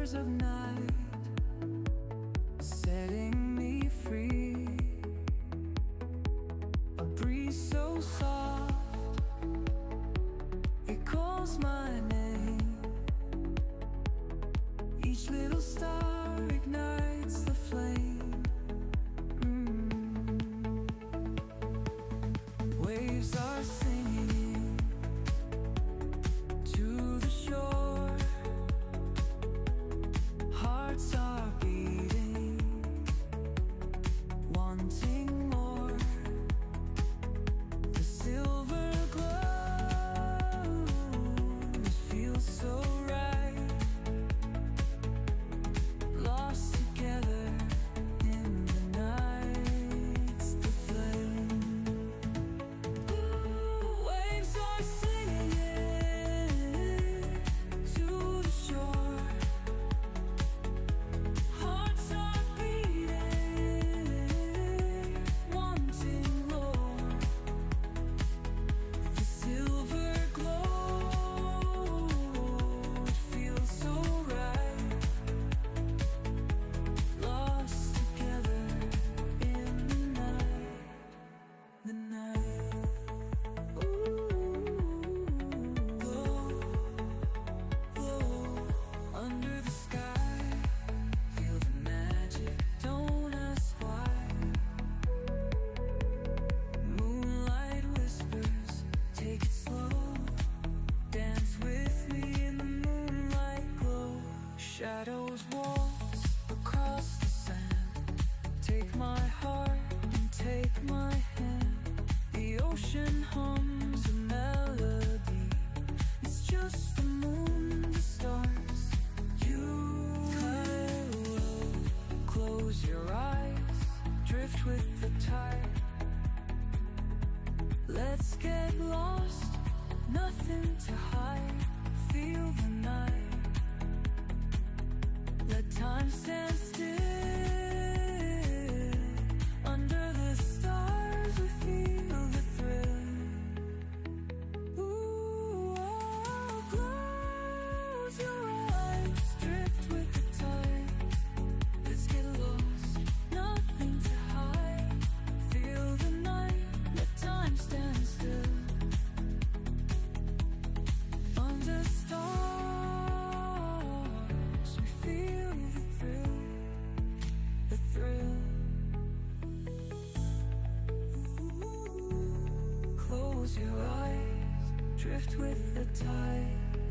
whispers of night, setting me free. A breeze so soft, it calls my name. Each little star ignites the flame. Waves are singing to the shore. Hearts are beating, wanting more. The silver glow, it feels so right. Lost together in the night's the flame. Waves are singing to the shore. Hearts are beating, wanting more. The silver glow, it feels so right. Lost together in the night. Glow, glow under the sky. Feel the magic, don't ask why. Moonlight whispers, take it slow. Dance with me in the moonlight glow. Shadows waltz across the sand. Take my heart and take my hand. The ocean hums a melody. It's just the moon, the stars, you. Close your eyes, drift with the tide. Let's get lost, nothing to hide. Feel the night. Let time stand still. Under the stars we feel the thrill. Ooh, oh, close your eyes, drift with the tide. Let's get lost, nothing to hide. Feel the night, let time stand still. Under stars we feel the thrill, the thrill. Close your eyes, drift with the tide.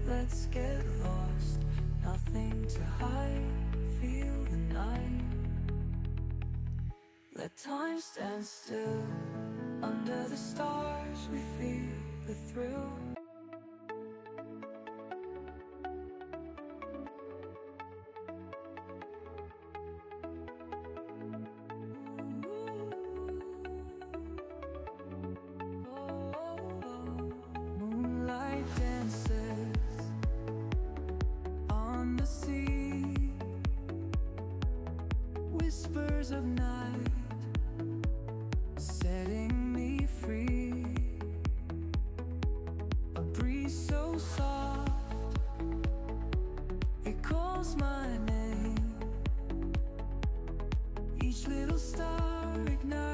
Let's get lost, nothing to hide. Feel the night. Let time stand still. Under the stars we feel the thrill. Moonlight dances on the sea. Whispers of night, setting me free. A breeze so soft, it calls my name. Each little star ignites